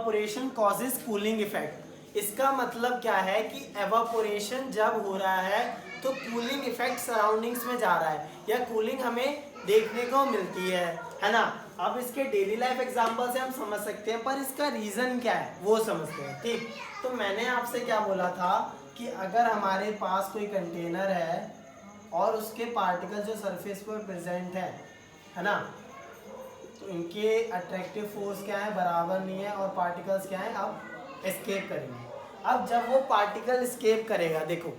Evaporation causes cooling effect. इसका मतलब क्या है कि एवापोरेशन जब हो रहा है तो कूलिंग इफेक्ट सराउंडिंग्स में जा रहा है या कूलिंग हमें देखने को मिलती है ना। अब इसके डेली लाइफ एग्जांपल से हम समझ सकते हैं, पर इसका रीजन क्या है वो समझते हैं। ठीक, तो मैंने आपसे क्या बोला था कि अगर हमारे पास कोई कंटेनर है और उसके पार्टिकल जो सरफेस पर प्रेजेंट है ना, तो इनके अट्रैक्टिव फोर्स क्या है, बराबर नहीं है, और पार्टिकल्स क्या है, अब एस्केप करेंगे। अब जब वो पार्टिकल एस्केप करेगा, देखो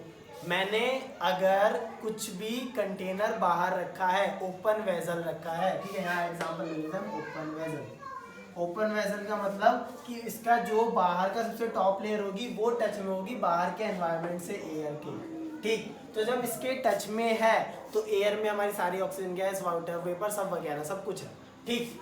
मैंने अगर कुछ भी कंटेनर बाहर रखा है, ओपन वेसल रखा है, ठीक है, यहाँ एग्जांपल ले लेते हैं ओपन वेसल। ओपन वेसल का मतलब कि इसका जो बाहर का सबसे टॉप लेयर होगी वो टच में होगी बाहर के एनवायरनमेंट से, एयर के। ठीक, तो जब इसके टच में है तो एयर में हमारी सारी ऑक्सीजन गैस, वाटर वेपर सब वगैरह सब कुछ है। ठीक,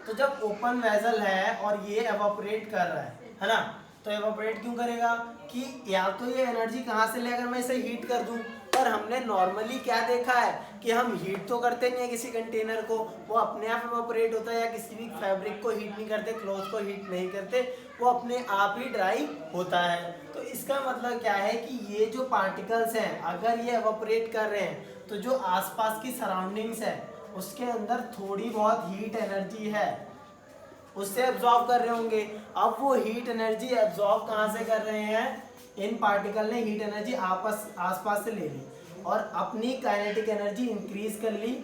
तो जब ओपन वेसल है और ये एवापोरेट कर रहा है ना, तो एवापोरेट क्यों करेगा कि या तो ये एनर्जी कहाँ से ले, अगर मैं इसे हीट कर दूं, पर हमने नॉर्मली क्या देखा है कि हम हीट तो करते नहीं है किसी कंटेनर को, वो अपने आप एवापोरेट होता है, या किसी भी फैब्रिक को हीट नहीं करते, क्लॉथ को हीट नहीं करते, वो अपने आप ही ड्राई होता है। तो इसका मतलब क्या है कि ये जो पार्टिकल्स हैं अगर ये एवापोरेट कर रहे हैं तो जो आसपास की सराउंडिंग्स है उसके अंदर थोड़ी बहुत हीट एनर्जी है, उससे एब्जॉर्ब कर रहे होंगे। अब वो हीट एनर्जी एब्जॉर्ब कहाँ से कर रहे हैं, इन पार्टिकल ने हीट एनर्जी आसपास से ले ली और अपनी काइनेटिक एनर्जी इंक्रीज कर ली।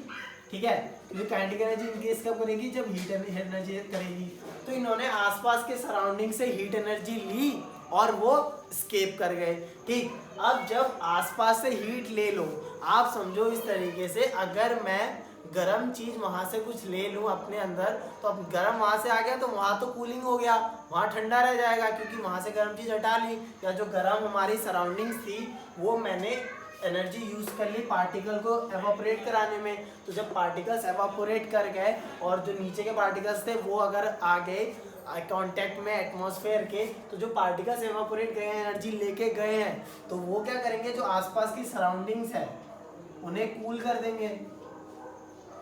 ठीक है, क्योंकि काइनेटिक एनर्जी इंक्रीज कब करेगी, जब हीट एनर्जी करेगी। तो इन्होंने आसपास के सराउंडिंग से हीट एनर्जी ली और वो स्केप कर गए। ठीक, अब जब आसपास से हीट ले लो, आप समझो इस तरीके से, अगर मैं गर्म चीज वहां से कुछ ले लूं अपने अंदर, तो अब गर्म वहां से आ गया तो वहां तो कूलिंग हो गया, वहां ठंडा रह जाएगा क्योंकि वहां से गर्म चीज हटा ली, या जो गर्म हमारी सराउंडिंग्स थी वो मैंने एनर्जी यूज कर ली पार्टिकल को एवापोरेट कराने में। तो जब पार्टिकल्स एवापोरेट कर गए और जो नीचे के पार्टिकल्स थे वो अगर आ गए कांटेक्ट में एटमॉस्फेयर के, तो जो पार्टिकल्स एवापोरेट गए हैं, एनर्जी लेके गए हैं, तो वो क्या करेंगे, जो आसपास की सराउंडिंग्स है उन्हें कूल कर देंगे।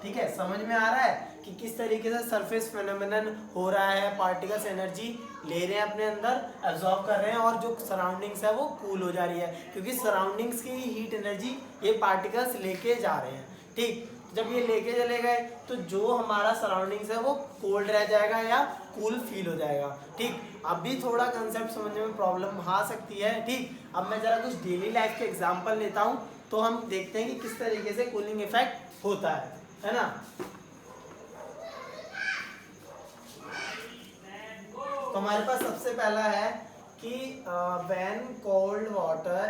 ठीक है, समझ में आ रहा है कि किस तरीके से सरफेस फेनोमेनन हो रहा है, पार्टिकल्स एनर्जी ले रहे हैं अपने अंदर, एब्जॉर्ब कर रहे हैं, और जो सराउंडिंग्स है वो कूल हो जा रही है क्योंकि सराउंडिंग्स की हीट एनर्जी ये पार्टिकल्स लेके जा रहे हैं। ठीक, जब ये लेके चले गए तो जो हमारा सराउंडिंग्स है वो कोल्ड रह जाएगा या कूल फील हो जाएगा। ठीक, अभी थोड़ा कंसेप्ट समझने में प्रॉब्लम आ सकती है। ठीक, अब मैं जरा कुछ डेली लाइफ के एग्जाम्पल लेता हूँ तो हम देखते हैं कि किस तरीके से कूलिंग इफेक्ट होता है ना। तो हमारे पास सबसे पहला है कि when cold water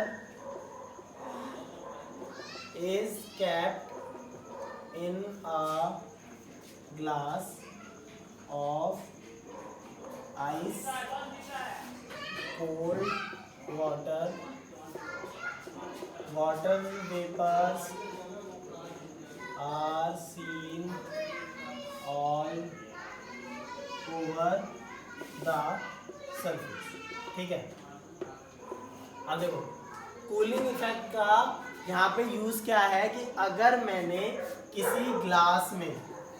is kept in a glass of ice, cold water vapours are seen all over the surface। ठीक है, अब देखो कूलिंग इफेक्ट का यहाँ पे यूज क्या है कि अगर मैंने किसी ग्लास में,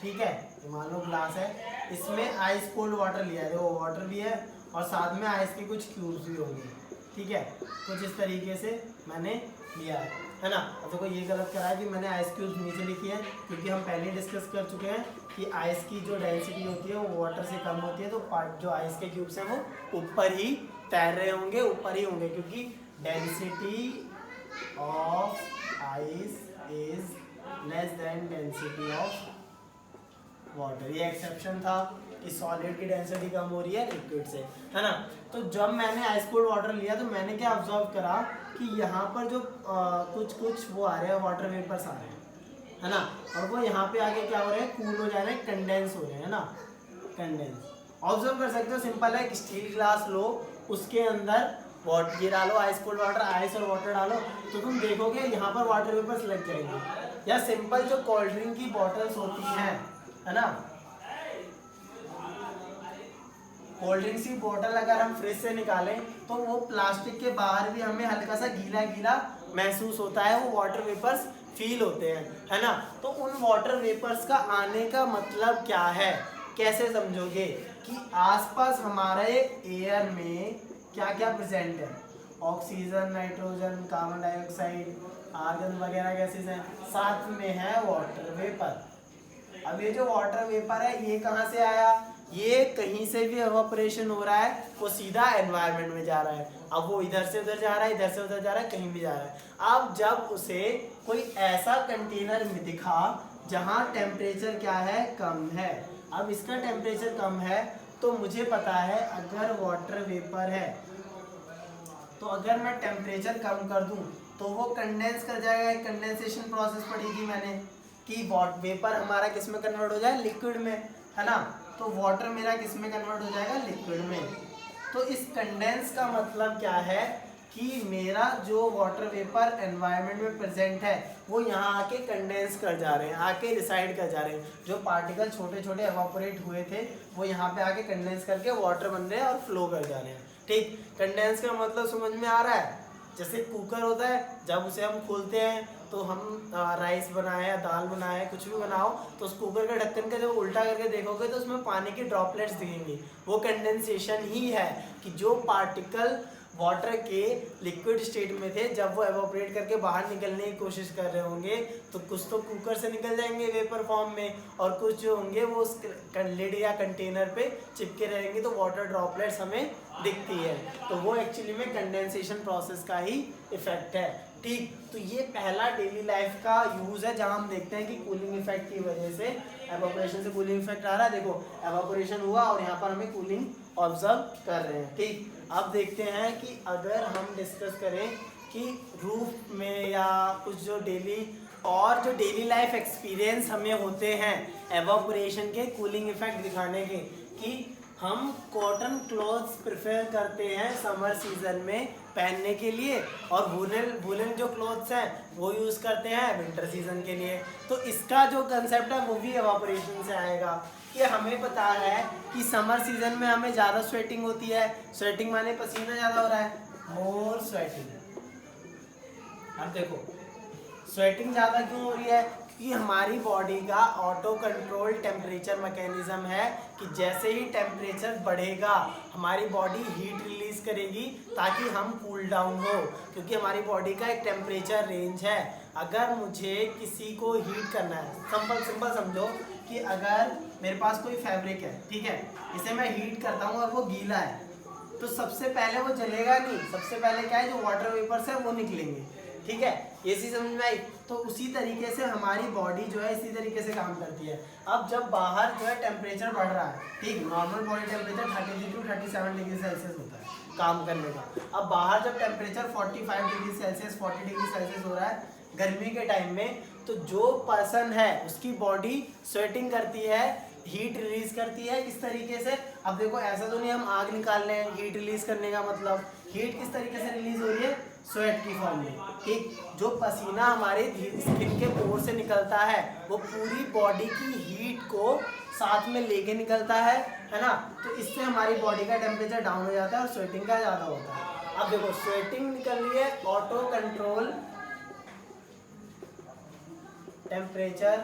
ठीक है, मान लो ग्लास है, इसमें आइस कोल्ड वाटर लिया है, देखो वाटर भी है और साथ में आइस के कुछ क्यूब्स भी होंगे। ठीक है, कुछ इस तरीके से मैंने लिया है ना। अब देखो ये गलत करा है कि मैंने आइस क्यूब्स नीचे लिखी है, क्योंकि हम पहले डिस्कस कर चुके हैं कि आइस की जो डेंसिटी होती है वो वाटर से कम होती है, तो पार्ट जो आइस के क्यूब्स हैं वो ऊपर ही तैर रहे होंगे, ऊपर ही होंगे, क्योंकि density of ice is less than density of water. ये एक्सेप्शन था कि सॉलिड की डेंसिटी कम हो रही है लिक्विड से, है ना। तो जब मैंने आइस कोल्ड वाटर लिया तो मैंने क्या ऑब्जर्व करा कि यहाँ पर जो कुछ वो आ रहे हैं, वाटर वेपर्स आ रहे हैं, है ना, और वो यहाँ पे आके क्या हो रहे हैं, कूल हो जा रहे हैं, कंडेंस हो रहे हैं ना, कंडेंस। ऑब्जर्व कर सकते हो, सिंपल है, एक स्टील ग्लास लो, उसके अंदर वाटर ये डालो, आइस कोल्ड वाटर, आइस और वाटर डालो, तो तुम देखोगे यहाँ पर वाटर वेपर्स लग जाएंगे। या सिंपल जो कोल्ड ड्रिंक की बॉटल्स होती हैं, है ना, कोल्ड ड्रिंक्स की बोतल अगर हम फ्रिज से निकालें तो वो प्लास्टिक के बाहर भी हमें हल्का सा गीला गीला महसूस होता है, वो वाटर वेपर्स फील होते हैं, है ना। तो उन वाटर वेपर्स का आने का मतलब क्या है कैसे समझोगे कि आसपास हमारे एयर में क्या क्या प्रेजेंट है, oxygen, nitrogen, carbon dioxide, argon वगैरह गैसेस हैं, साथ में है वाटर वेपर। अब ये जो वाटर वेपर है ये कहाँ से आया, ये कहीं से भी एवापोरेशन हो रहा है, वो सीधा एनवायरनमेंट में जा रहा है। अब वो इधर से उधर जा रहा है, इधर से उधर जा रहा है, कहीं भी जा रहा है। अब जब उसे कोई ऐसा कंटेनर में दिखा जहाँ टेम्परेचर क्या है, कम है, अब इसका टेम्परेचर कम है, तो मुझे पता है अगर वाटर वेपर है तो अगर मैं टेम्परेचर कम कर दूं तो वो कंडेंस कर जाएगा। कंडेंसेशन प्रोसेस पढ़ी थी मैंने कि वेपर हमारा किस में कन्वर्ट हो जाए, लिक्विड में, है ना। तो वाटर मेरा किस में कन्वर्ट हो जाएगा, लिक्विड में। तो इस कंडेंस का मतलब क्या है कि मेरा जो वाटर वेपर एनवायरनमेंट में प्रेजेंट है वो यहाँ आके कंडेंस कर जा रहे हैं, आके रिसाइड कर जा रहे हैं। जो पार्टिकल छोटे छोटे एवापोरेट हुए थे वो यहाँ पे आके कंडेंस करके वाटर बन रहे हैं और फ्लो कर जा रहे हैं। ठीक, कंडेंस का मतलब समझ में आ रहा है। जैसे कुकर होता है, जब उसे हम खोलते हैं तो हम राइस बनाए या दाल बनाए, कुछ भी बनाओ, तो उस कुकर का ढक्कन का जब उल्टा करके देखोगे तो उसमें पानी के ड्रॉपलेट्स दिखेंगे। वो कंडेंसेशन ही है कि जो पार्टिकल वाटर के लिक्विड स्टेट में थे, जब वो एवापोरेट करके बाहर निकलने की कोशिश कर रहे होंगे तो कुछ तो कुकर से निकल जाएंगे वेपर फॉर्म में, और कुछ जो होंगे वो उस लिड या कंटेनर पे चिपके रहेंगे, तो वाटर ड्रॉपलेट्स हमें दिखती है। तो वो एक्चुअली में कंडेंसेशन प्रोसेस का ही इफेक्ट है। ठीक, तो ये पहला डेली लाइफ का यूज है जहां हम देखते हैं कि कूलिंग इफेक्ट की वजह से एवापोरेशन से कूलिंग इफेक्ट आ रहा है। देखो एवापोरेशन हुआ और यहाँ पर हमें कूलिंग ऑब्जर्व कर रहे हैं। ठीक, अब देखते हैं कि अगर हम डिस्कस करें कि रूफ में या कुछ जो डेली लाइफ एक्सपीरियंस हमें होते हैं एवापोरेशन के कूलिंग इफेक्ट दिखाने के, कि हम कॉटन क्लॉथ्स प्रेफर करते हैं समर सीजन में पहनने के लिए, और वुलन जो क्लॉथ्स हैं वो यूज़ करते हैं विंटर सीजन के लिए। तो इसका जो कंसेप्ट है वो भी एवापोरेशन से आएगा कि हमें पता है कि समर सीजन में हमें ज़्यादा स्वेटिंग होती है। स्वेटिंग माने पसीना ज़्यादा हो रहा है, मोर स्वेटिंग। अब देखो स्वेटिंग ज़्यादा क्यों हो रही है, कि हमारी बॉडी का ऑटो कंट्रोल टेम्परेचर मैकेनिज्म है कि जैसे ही टेम्परेचर बढ़ेगा हमारी बॉडी हीट रिलीज करेगी ताकि हम कूल डाउन हो, क्योंकि हमारी बॉडी का एक टेम्परेचर रेंज है। अगर मुझे किसी को हीट करना है, सिंपल समझो कि अगर मेरे पास कोई फैब्रिक है, ठीक है, इसे मैं हीट करता हूँ और वो गीला है, तो सबसे पहले वो जलेगा नहीं, सबसे पहले क्या है जो वाटर वेपर्स है वो निकलेंगे। ठीक है, ये चीज समझ में आई। तो उसी तरीके से हमारी बॉडी जो है इसी तरीके से काम करती है। अब जब बाहर जो है टेम्परेचर बढ़ रहा है, ठीक, normal body temperature 33 to 37 degree Celsius होता है काम करने का। अब बाहर जब temperature 45 degree Celsius 40 degree Celsius हो रहा है गर्मी के टाइम में, तो जो पर्सन है उसकी बॉडी स्वेटिंग करती है, हीट रिलीज करती है। किस तरीके से, अब देखो ऐसा तो नहीं हम आग निकाल रहे हैं, हीट रिलीज करने का मतलब हीट किस तरीके से रिलीज हो रही है, स्वेट की फॉर्म में। ठीक, जो पसीना हमारे स्किन के पोर से निकलता है वो पूरी बॉडी की हीट को साथ में लेके निकलता है ना। तो इससे हमारी बॉडी का टेम्परेचर डाउन हो जाता है और स्वेटिंग का ज़्यादा होता है। अब देखो स्वेटिंग निकल रही है, auto control temperature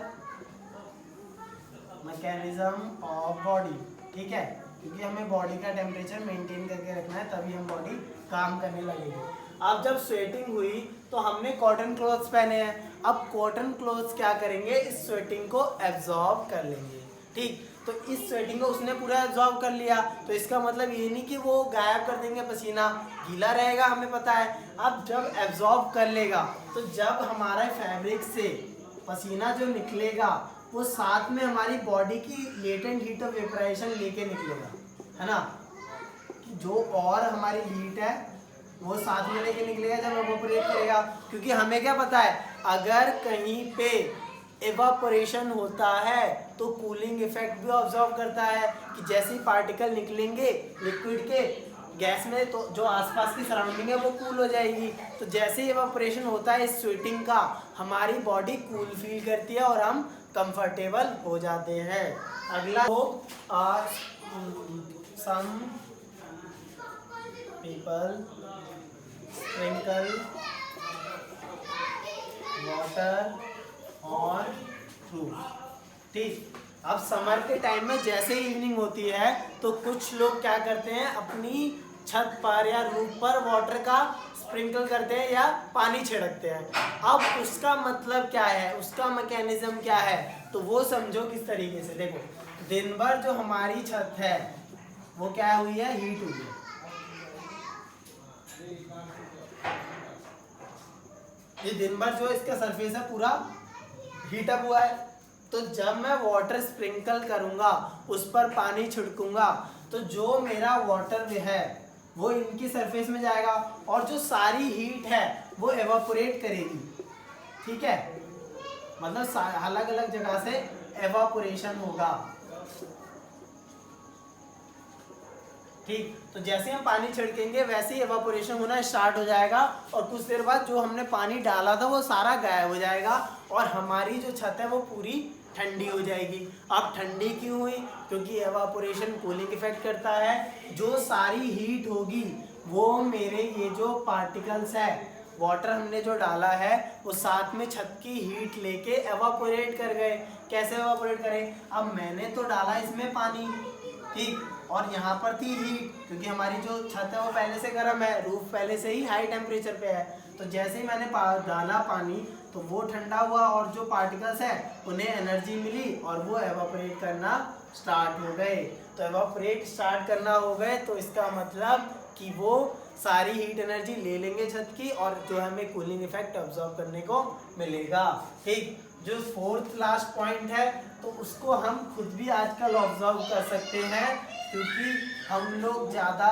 mechanism of body, ठीक है, क्योंकि हमें बॉडी का टेम्परेचर मेंटेन करके रखना है, तभी हम बॉडी काम करने लगेगी। अब जब स्वेटिंग हुई तो हमने कॉटन क्लॉथ्स पहने हैं, अब कॉटन क्लॉथ्स क्या करेंगे, इस स्वेटिंग को एब्जॉर्ब कर लेंगे। ठीक, तो इस स्वेटिंग को उसने पूरा एब्जॉर्ब कर लिया, तो इसका मतलब ये नहीं कि वो गायब कर देंगे, पसीना गीला रहेगा, हमें पता है। अब जब एब्जॉर्ब कर लेगा तो जब हमारे फैब्रिक से पसीना जो निकलेगा वो साथ में हमारी बॉडी की लेटेंट हीट ऑफ वेपराइजेशन लेके निकलेगा, है ना, कि जो और हमारी हीट है वो साथ में लेके निकलेगा जब एवापोरेट करेगा। क्योंकि हमें क्या पता है, अगर कहीं पे एवापोरेशन होता है तो कूलिंग इफेक्ट भी ऑब्जर्व करता है कि जैसे ही पार्टिकल निकलेंगे लिक्विड के गैस में तो जो आसपास की सराउंडिंग है वो कूल हो जाएगी। तो जैसे ही एवापोरेशन होता है इस स्वेटिंग का, हमारी बॉडी कूल फील करती है और हम कंफर्टेबल हो जाते हैं। अगला हो some people sprinkle water on roof. ठीक, अब समर के टाइम में जैसे इवनिंग होती है तो कुछ लोग क्या करते हैं, अपनी छत पर या रूफ पर वाटर का स्प्रिंकल करते हैं या पानी छिड़कते हैं। अब उसका मतलब क्या है, उसका मैकेनिज्म क्या है, तो वो समझो किस तरीके से। देखो, दिन भर जो हमारी छत है वो क्या हुई है, हीट हुई है। ये दिन भर जो इसका सरफेस है पूरा हीटअप हुआ है। तो जब मैं वाटर स्प्रिंकल करूंगा, उस पर पानी छिड़कूंगा, तो जो मेरा वाटर है वो इनकी सरफेस में जाएगा और जो सारी हीट है वो एवापोरेट करेगी। ठीक है, मतलब अलग अलग जगह से एवापोरेशन होगा। ठीक, तो जैसे हम पानी छिड़केंगे वैसे ही एवापोरेशन होना स्टार्ट हो जाएगा और कुछ देर बाद जो हमने पानी डाला था वो सारा गायब हो जाएगा और हमारी जो छत है वो पूरी ठंडी हो जाएगी। अब ठंडी क्यों हुई, क्योंकि एवापोरेशन कूलिंग इफेक्ट करता है। जो सारी हीट होगी वो मेरे ये जो पार्टिकल्स है, वाटर हमने जो डाला है, वो साथ में छत की हीट लेके एवापोरेट कर गए। कैसे एवापोरेट करें, अब मैंने तो डाला इसमें पानी, ठीक, और यहाँ पर थी हीट, क्योंकि हमारी जो छत है वो पहले से गर्म है, रूफ पहले से ही हाई टेम्परेचर पे है। तो जैसे ही मैंने डाला पानी तो वो ठंडा हुआ और जो पार्टिकल्स हैं उन्हें एनर्जी मिली और वो एवापोरेट करना स्टार्ट हो गए। तो एवापोरेट स्टार्ट करना हो गए तो इसका मतलब कि वो सारी हीट एनर्जी ले लेंगे छत की और जो हमें कूलिंग इफेक्ट ऑब्जर्व करने को मिलेगा। ठीक, जो फोर्थ लास्ट पॉइंट है तो उसको हम खुद भी आजकल ऑब्जर्व कर सकते हैं, क्योंकि हम लोग ज़्यादा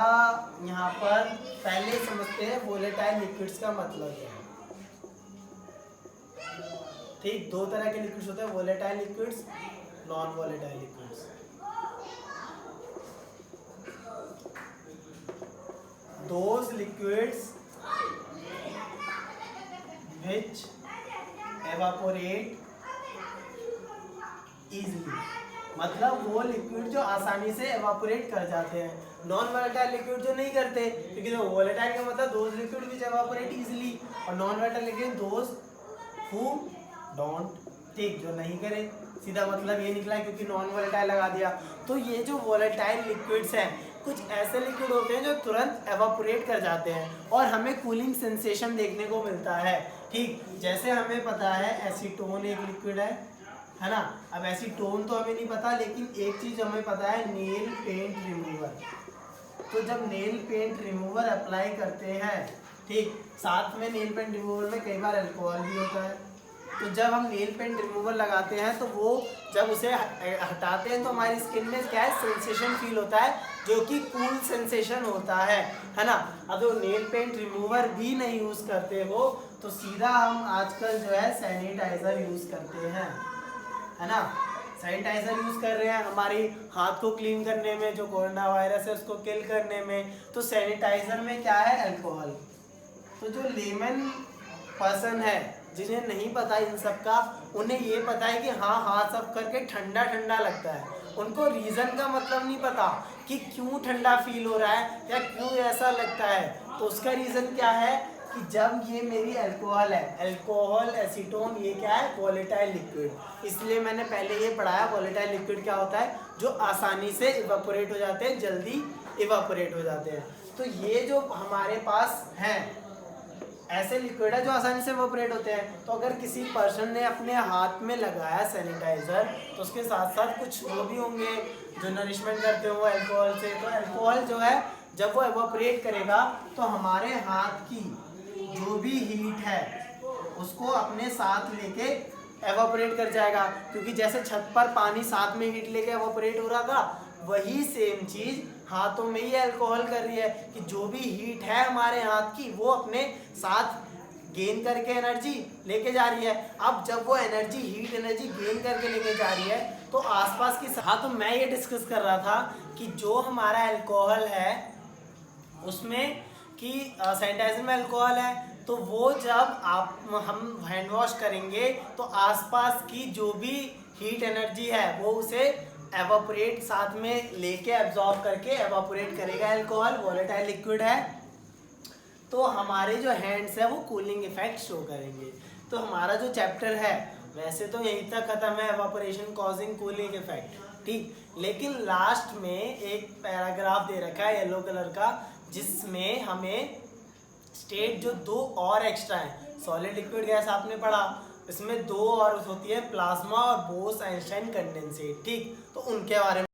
यहाँ पर पहले समझते हैं वोलेटाइल लिक्विड्स का मतलब है। ठीक, दो तरह के लिक्विड्स होते हैं, volatile liquids, non volatile liquids. Those liquids which evaporate easily, मतलब वो लिक्विड जो आसानी से एवापोरेट कर जाते हैं। नॉन वोलेटाइल लिक्विड जो नहीं करते, क्योंकि जो वोलेटाइल का मतलब those liquid which evaporate easily, और non volatile liquid those who don't, ठीक, जो नहीं करे। सीधा मतलब ये निकला क्योंकि नॉन वोलेटाइल लगा दिया। तो ये जो वोलेटाइल लिक्विड्स हैं, कुछ ऐसे लिक्विड होते हैं जो तुरंत एवापोरेट कर जाते हैं और हमें कूलिंग सेंसेशन देखने को मिलता है। ठीक, जैसे हमें पता है एसीटोन एक लिक्विड है ना। अब एसीटोन तो हमें नहीं पता, लेकिन एक चीज हमें पता है, नेल पेंट रिमूवर। तो जब नेल पेंट रिमूवर अप्लाई करते हैं, ठीक, साथ में नेल पेंट रिमूवर में कई बार अल्कोहल भी होता है। तो जब हम नेल पेंट रिमूवर लगाते हैं तो वो जब उसे हटाते हैं तो हमारी स्किन में क्या है, सेंसेशन फील होता है, जो कि कूल सेंसेशन होता है ना। अब नेल पेंट रिमूवर भी नहीं यूज़ करते हो तो सीधा हम आजकल जो है सैनिटाइज़र यूज़ करते हैं, है ना। सैनिटाइज़र यूज़ कर रहे हैं हमारी हाथ को क्लीन करने में, जो कोरोना वायरस है उसको किल करने में। तो सैनिटाइज़र में क्या है, अल्कोहल। तो जो लेमन पर्सन है, जिन्हें नहीं पता इन सब का, उन्हें ये पता है कि हाँ हाथ सब करके ठंडा ठंडा लगता है। उनको रीज़न का मतलब नहीं पता कि क्यों ठंडा फील हो रहा है या क्यों ऐसा लगता है। तो उसका रीज़न क्या है कि जब ये मेरी अल्कोहल है, अल्कोहल, एसीटोन, ये क्या है, वोलेटाइल लिक्विड। इसलिए मैंने पहले ये पढ़ाया वोलेटाइल लिक्विड क्या होता है, जो आसानी से इवापोरेट हो जाते हैं, जल्दी इवापोरेट हो जाते हैं। तो ये जो हमारे पास हैं ऐसे लिक्विड है जो आसानी से इवापोरेट होते हैं। तो अगर किसी पर्सन ने अपने हाथ में लगाया सैनिटाइज़र तो उसके साथ साथ कुछ वो भी होंगे जो नरिशमेंट करते हो अल्कोहल से। तो अल्कोहल जो है जब वो इवापोरेट करेगा तो हमारे हाथ की जो भी हीट है उसको अपने साथ लेके एवापोरेट कर जाएगा, क्योंकि जैसे छत पर पानी साथ में हीट लेके एवापोरेट हो रहा था, वही सेम चीज़ हाथों में ही अल्कोहल कर रही है कि जो भी हीट है हमारे हाथ की वो अपने साथ गेन करके एनर्जी लेके जा रही है। अब जब वो एनर्जी, हीट एनर्जी गेन करके लेके जा रही है तो आसपास की, हाँ, तो मैं ये डिस्कस कर रहा था कि जो हमारा अल्कोहल है उसमें कि सैनिटाइजर में अल्कोहल है, तो वो जब हम हैंड वॉश करेंगे तो आसपास की जो भी हीट एनर्जी है वो उसे एवापोरेट साथ में लेके एब्जॉर्ब करके एवापोरेट करेगा। अल्कोहल वोलेटाइल लिक्विड है, तो हमारे जो हैंड्स है वो कूलिंग इफेक्ट शो करेंगे। तो हमारा जो चैप्टर है वैसे तो यहीं तक खत्म है एवापोरेशन कॉजिंग कूलिंग इफेक्ट, ठीक। लेकिन लास्ट में एक पैराग्राफ दे रखा है येलो कलर का, जिसमें हमें स्टेट जो दो और एक्स्ट्रा है, सॉलिड लिक्विड गैस आपने पढ़ा, इसमें दो और होती है, प्लाज्मा और बोस आइंस्टाइन कंडेंसेट, ठीक। तो उनके बारे में